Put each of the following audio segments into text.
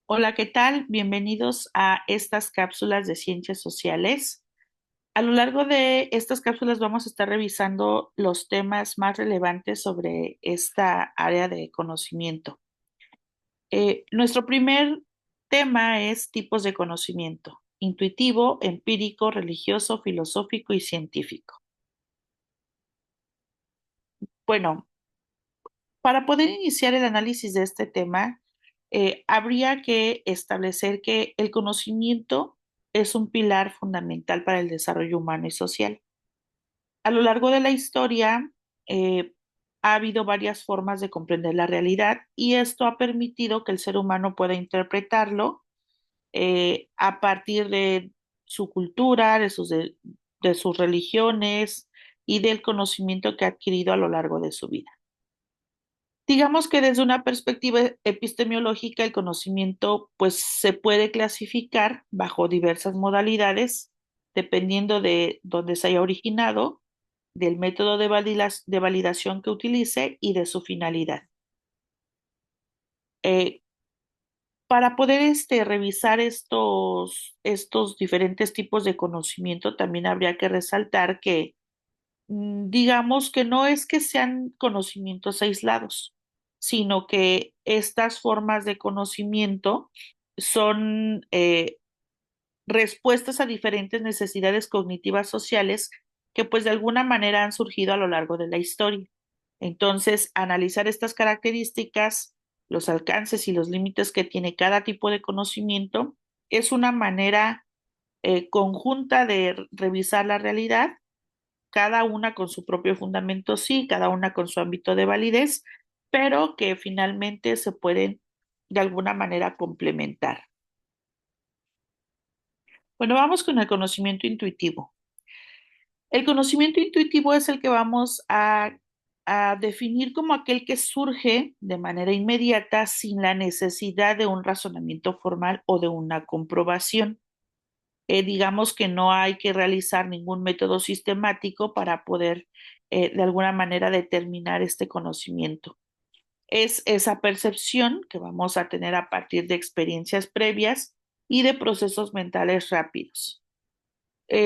Hola, ¿qué tal? Bienvenidos a estas cápsulas de ciencias sociales. A lo largo de estas cápsulas vamos a estar revisando los temas más relevantes sobre esta área de conocimiento. Nuestro primer tema es tipos de conocimiento: intuitivo, empírico, religioso, filosófico y científico. Bueno, para poder iniciar el análisis de este tema, habría que establecer que el conocimiento es un pilar fundamental para el desarrollo humano y social. A lo largo de la historia, eh, ha habido varias formas de comprender la realidad y esto ha permitido que el ser humano pueda interpretarlo a partir de su cultura, de sus religiones y del conocimiento que ha adquirido a lo largo de su vida. Digamos que desde una perspectiva epistemológica, el conocimiento pues se puede clasificar bajo diversas modalidades, dependiendo de dónde se haya originado, del método de validación que utilice y de su finalidad. Eh, para poder revisar estos diferentes tipos de conocimiento, también habría que resaltar que digamos que no es que sean conocimientos aislados, sino que estas formas de conocimiento son respuestas a diferentes necesidades cognitivas sociales que pues de alguna manera han surgido a lo largo de la historia. Entonces, analizar estas características, los alcances y los límites que tiene cada tipo de conocimiento es una manera conjunta de revisar la realidad, cada una con su propio fundamento, sí, cada una con su ámbito de validez, pero que finalmente se pueden de alguna manera complementar. Bueno, vamos con el conocimiento intuitivo. El conocimiento intuitivo es el que vamos a definir como aquel que surge de manera inmediata sin la necesidad de un razonamiento formal o de una comprobación. Digamos que no hay que realizar ningún método sistemático para poder de alguna manera determinar este conocimiento. Es esa percepción que vamos a tener a partir de experiencias previas y de procesos mentales rápidos.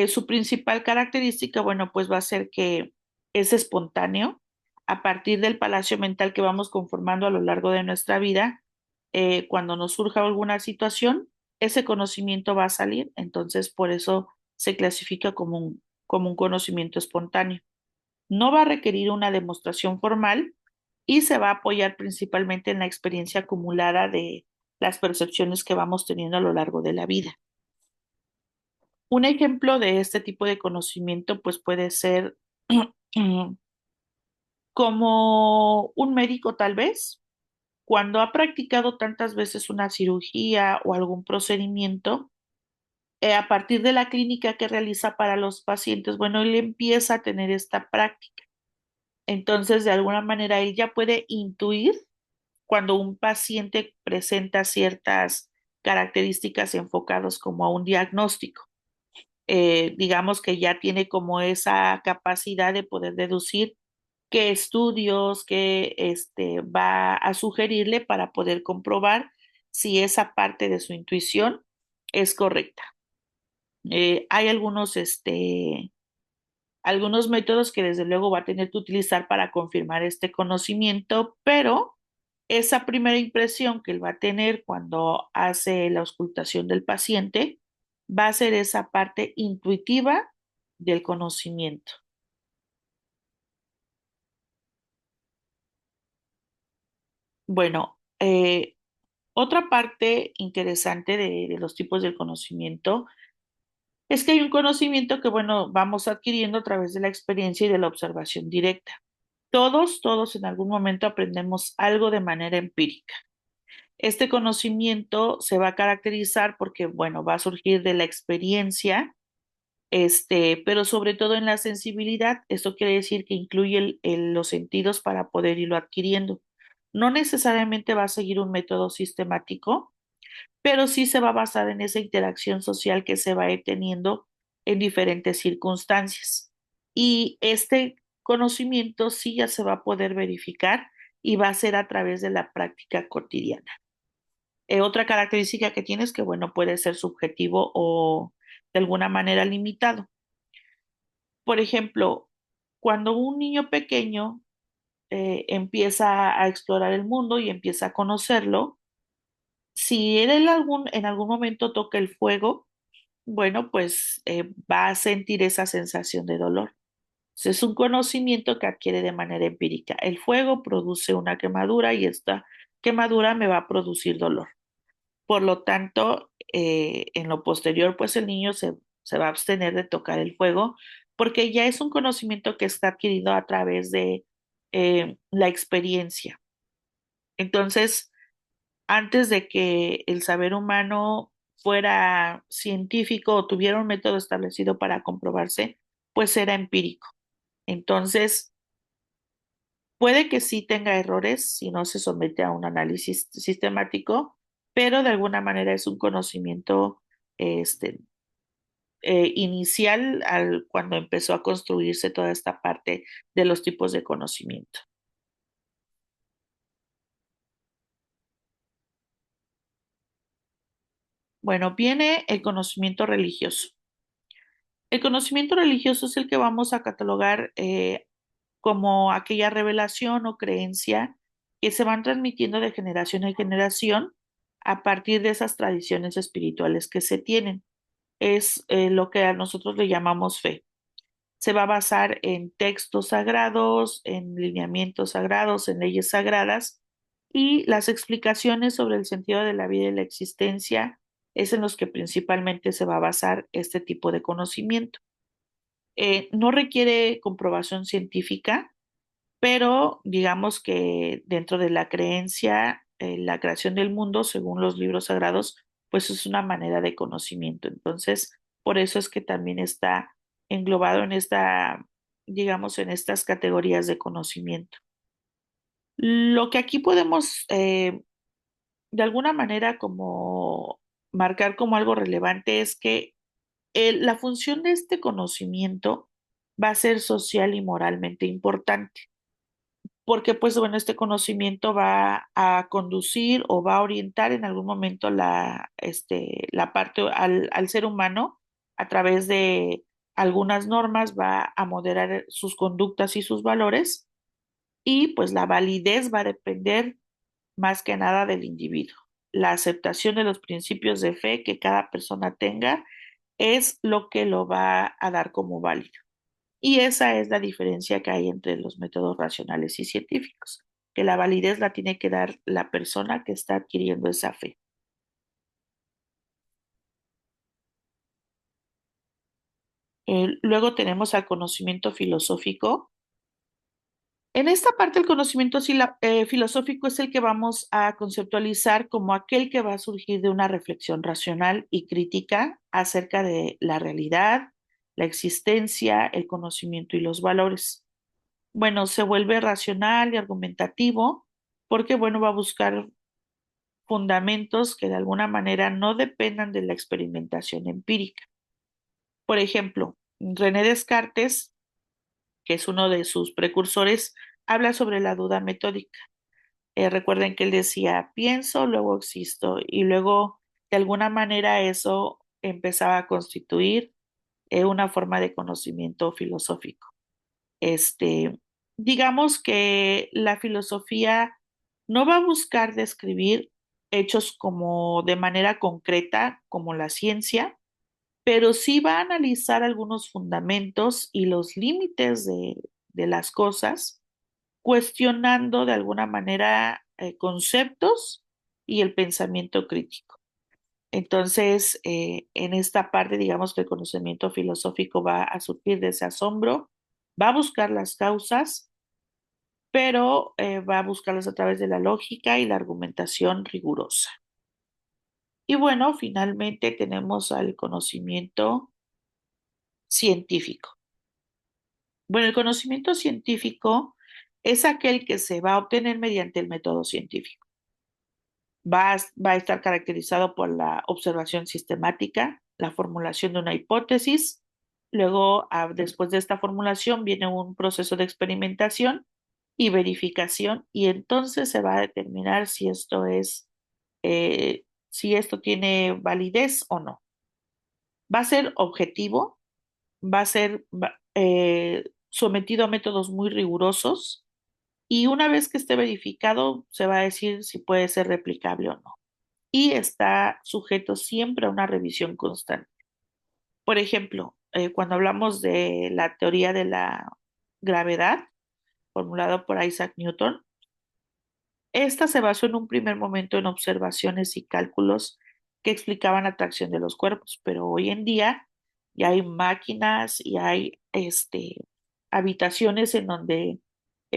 Su principal característica, bueno, pues va a ser que es espontáneo a partir del palacio mental que vamos conformando a lo largo de nuestra vida. Cuando nos surja alguna situación, ese conocimiento va a salir, entonces por eso se clasifica como un conocimiento espontáneo. No va a requerir una demostración formal y se va a apoyar principalmente en la experiencia acumulada de las percepciones que vamos teniendo a lo largo de la vida. Un ejemplo de este tipo de conocimiento, pues puede ser como un médico tal vez, cuando ha practicado tantas veces una cirugía o algún procedimiento, a partir de la clínica que realiza para los pacientes, bueno, él empieza a tener esta práctica. Entonces, de alguna manera, él ya puede intuir cuando un paciente presenta ciertas características enfocados como a un diagnóstico. Digamos que ya tiene como esa capacidad de poder deducir qué estudios, qué va a sugerirle para poder comprobar si esa parte de su intuición es correcta. Hay algunos métodos que desde luego va a tener que utilizar para confirmar este conocimiento, pero esa primera impresión que él va a tener cuando hace la auscultación del paciente va a ser esa parte intuitiva del conocimiento. Bueno, otra parte interesante de los tipos del conocimiento es que hay un conocimiento que, bueno, vamos adquiriendo a través de la experiencia y de la observación directa. Todos en algún momento aprendemos algo de manera empírica. Este conocimiento se va a caracterizar porque, bueno, va a surgir de la experiencia, pero sobre todo en la sensibilidad. Esto quiere decir que incluye los sentidos para poder irlo adquiriendo. No necesariamente va a seguir un método sistemático, pero sí se va a basar en esa interacción social que se va a ir teniendo en diferentes circunstancias. Y este conocimiento sí ya se va a poder verificar y va a ser a través de la práctica cotidiana. Otra característica que tiene es que, bueno, puede ser subjetivo o de alguna manera limitado. Por ejemplo, cuando un niño pequeño empieza a explorar el mundo y empieza a conocerlo, si él en algún momento toca el fuego, bueno, pues va a sentir esa sensación de dolor. Es un conocimiento que adquiere de manera empírica. El fuego produce una quemadura y esta quemadura me va a producir dolor. Por lo tanto, en lo posterior, pues el niño se va a abstener de tocar el fuego porque ya es un conocimiento que está adquirido a través de la experiencia. Entonces, antes de que el saber humano fuera científico o tuviera un método establecido para comprobarse, pues era empírico. Entonces, puede que sí tenga errores si no se somete a un análisis sistemático, pero de alguna manera es un conocimiento este, inicial cuando empezó a construirse toda esta parte de los tipos de conocimiento. Bueno, viene el conocimiento religioso. El conocimiento religioso es el que vamos a catalogar como aquella revelación o creencia que se van transmitiendo de generación en generación a partir de esas tradiciones espirituales que se tienen. Es lo que a nosotros le llamamos fe. Se va a basar en textos sagrados, en lineamientos sagrados, en leyes sagradas y las explicaciones sobre el sentido de la vida y la existencia es en los que principalmente se va a basar este tipo de conocimiento. No requiere comprobación científica, pero digamos que dentro de la creencia, la creación del mundo, según los libros sagrados, pues es una manera de conocimiento. Entonces, por eso es que también está englobado en esta, digamos, en estas categorías de conocimiento. Lo que aquí podemos, de alguna manera, como marcar como algo relevante es que la función de este conocimiento va a ser social y moralmente importante porque pues bueno, este conocimiento va a conducir o va a orientar en algún momento la parte al ser humano a través de algunas normas, va a moderar sus conductas y sus valores y pues la validez va a depender más que nada del individuo. La aceptación de los principios de fe que cada persona tenga es lo que lo va a dar como válido. Y esa es la diferencia que hay entre los métodos racionales y científicos, que la validez la tiene que dar la persona que está adquiriendo esa fe. Luego tenemos al conocimiento filosófico. En esta parte el conocimiento filosófico es el que vamos a conceptualizar como aquel que va a surgir de una reflexión racional y crítica acerca de la realidad, la existencia, el conocimiento y los valores. Bueno, se vuelve racional y argumentativo porque, bueno, va a buscar fundamentos que de alguna manera no dependan de la experimentación empírica. Por ejemplo, René Descartes, que es uno de sus precursores, habla sobre la duda metódica. Recuerden que él decía, pienso, luego existo, y luego de alguna manera eso empezaba a constituir una forma de conocimiento filosófico. Este, digamos que la filosofía no va a buscar describir hechos como de manera concreta, como la ciencia, pero sí va a analizar algunos fundamentos y los límites de las cosas, cuestionando de alguna manera conceptos y el pensamiento crítico. Entonces, en esta parte, digamos que el conocimiento filosófico va a surgir de ese asombro, va a buscar las causas, pero va a buscarlas a través de la lógica y la argumentación rigurosa. Y bueno, finalmente tenemos al conocimiento científico. Bueno, el conocimiento científico es aquel que se va a obtener mediante el método científico. Va a estar caracterizado por la observación sistemática, la formulación de una hipótesis, luego, después de esta formulación, viene un proceso de experimentación y verificación, y entonces se va a determinar si esto es si esto tiene validez o no. Va a ser objetivo, va a ser sometido a métodos muy rigurosos y una vez que esté verificado, se va a decir si puede ser replicable o no. Y está sujeto siempre a una revisión constante. Por ejemplo, cuando hablamos de la teoría de la gravedad, formulado por Isaac Newton, esta se basó en un primer momento en observaciones y cálculos que explicaban la atracción de los cuerpos, pero hoy en día ya hay máquinas y hay habitaciones en donde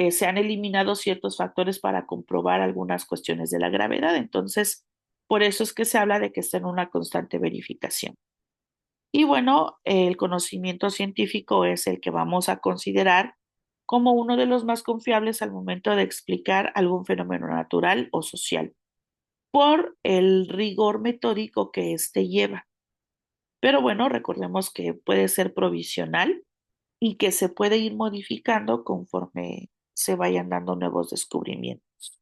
se han eliminado ciertos factores para comprobar algunas cuestiones de la gravedad. Entonces, por eso es que se habla de que está en una constante verificación. Y bueno, el conocimiento científico es el que vamos a considerar como uno de los más confiables al momento de explicar algún fenómeno natural o social, por el rigor metódico que éste lleva. Pero bueno, recordemos que puede ser provisional y que se puede ir modificando conforme se vayan dando nuevos descubrimientos.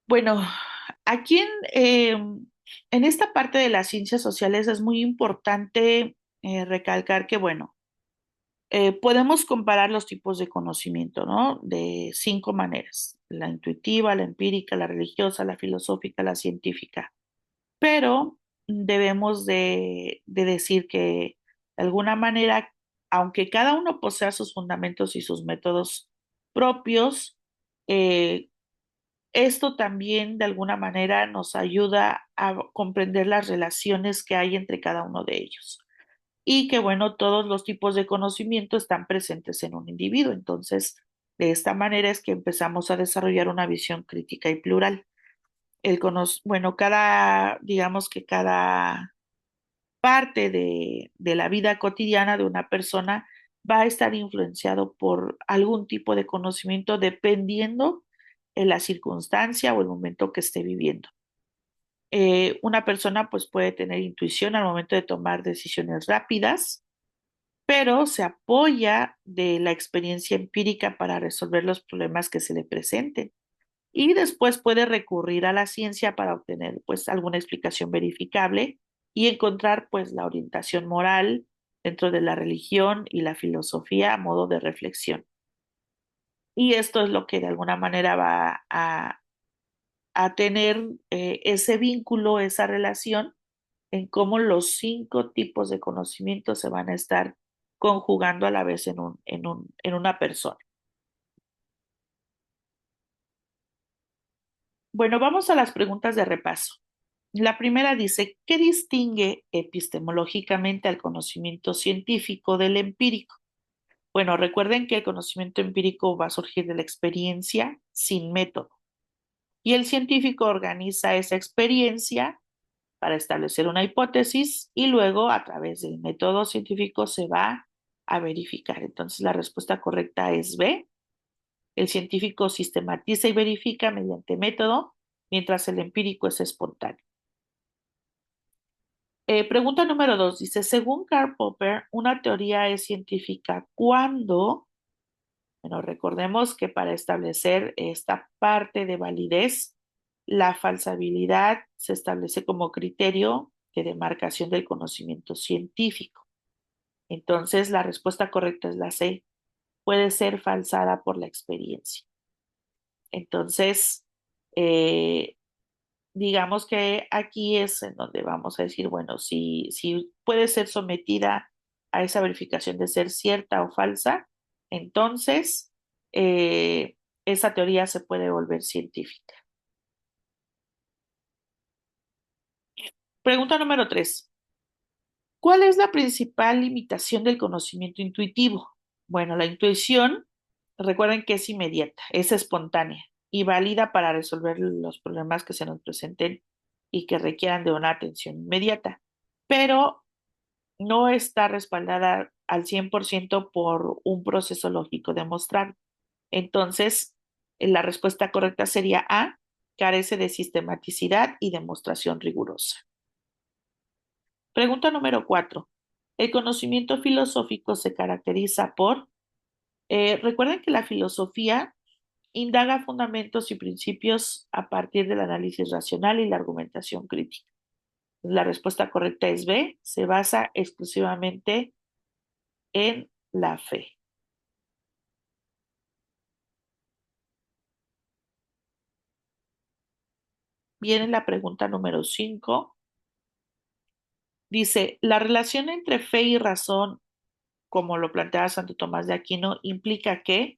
Bueno, aquí en esta parte de las ciencias sociales es muy importante recalcar que, bueno, podemos comparar los tipos de conocimiento, ¿no? De 5 maneras: la intuitiva, la empírica, la religiosa, la filosófica, la científica. Pero debemos de decir que, de alguna manera, aunque cada uno posea sus fundamentos y sus métodos propios, eh, esto también de alguna manera nos ayuda a comprender las relaciones que hay entre cada uno de ellos y que, bueno, todos los tipos de conocimiento están presentes en un individuo. Entonces, de esta manera es que empezamos a desarrollar una visión crítica y plural. Bueno, digamos que cada parte de la vida cotidiana de una persona va a estar influenciado por algún tipo de conocimiento dependiendo de la circunstancia o el momento que esté viviendo. Una persona pues puede tener intuición al momento de tomar decisiones rápidas, pero se apoya de la experiencia empírica para resolver los problemas que se le presenten. Y después puede recurrir a la ciencia para obtener pues alguna explicación verificable y encontrar pues la orientación moral dentro de la religión y la filosofía a modo de reflexión. Y esto es lo que de alguna manera va a tener ese vínculo, esa relación en cómo los 5 tipos de conocimiento se van a estar conjugando a la vez en una persona. Bueno, vamos a las preguntas de repaso. La primera dice, ¿qué distingue epistemológicamente al conocimiento científico del empírico? Bueno, recuerden que el conocimiento empírico va a surgir de la experiencia sin método y el científico organiza esa experiencia para establecer una hipótesis y luego a través del método científico se va a verificar. Entonces la respuesta correcta es B. El científico sistematiza y verifica mediante método, mientras el empírico es espontáneo. Pregunta número 2 dice, según Karl Popper, una teoría es científica cuando, bueno, recordemos que para establecer esta parte de validez, la falsabilidad se establece como criterio de demarcación del conocimiento científico. Entonces, la respuesta correcta es la C. Puede ser falsada por la experiencia. Entonces, eh, digamos que aquí es en donde vamos a decir, bueno, si puede ser sometida a esa verificación de ser cierta o falsa, entonces esa teoría se puede volver científica. Pregunta número 3. ¿Cuál es la principal limitación del conocimiento intuitivo? Bueno, la intuición, recuerden que es inmediata, es espontánea y válida para resolver los problemas que se nos presenten y que requieran de una atención inmediata, pero no está respaldada al 100% por un proceso lógico demostrado. Entonces, la respuesta correcta sería A, carece de sistematicidad y demostración rigurosa. Pregunta número 4. El conocimiento filosófico se caracteriza por, Recuerden que la filosofía indaga fundamentos y principios a partir del análisis racional y la argumentación crítica. La respuesta correcta es B, se basa exclusivamente en la fe. Viene la pregunta número 5. Dice, la relación entre fe y razón, como lo planteaba Santo Tomás de Aquino, implica que,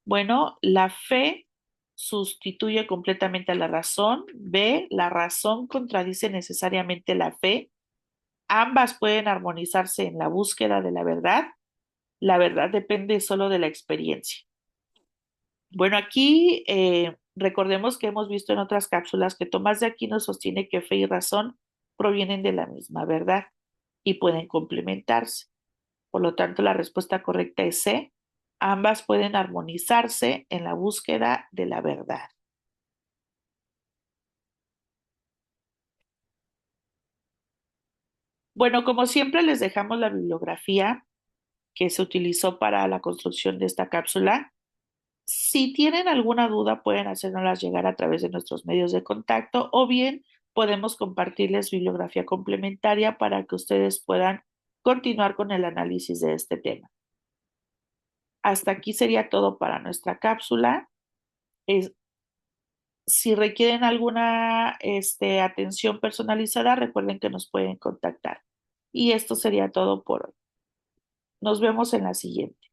bueno, la fe sustituye completamente a la razón. B, la razón contradice necesariamente la fe. Ambas pueden armonizarse en la búsqueda de la verdad. La verdad depende solo de la experiencia. Bueno, aquí recordemos que hemos visto en otras cápsulas que Tomás de Aquino sostiene que fe y razón provienen de la misma verdad y pueden complementarse. Por lo tanto, la respuesta correcta es C. Ambas pueden armonizarse en la búsqueda de la verdad. Bueno, como siempre, les dejamos la bibliografía que se utilizó para la construcción de esta cápsula. Si tienen alguna duda, pueden hacérnoslas llegar a través de nuestros medios de contacto o bien podemos compartirles bibliografía complementaria para que ustedes puedan continuar con el análisis de este tema. Hasta aquí sería todo para nuestra cápsula. Es- si requieren alguna atención personalizada, recuerden que nos pueden contactar. Y esto sería todo por hoy. Nos vemos en la siguiente.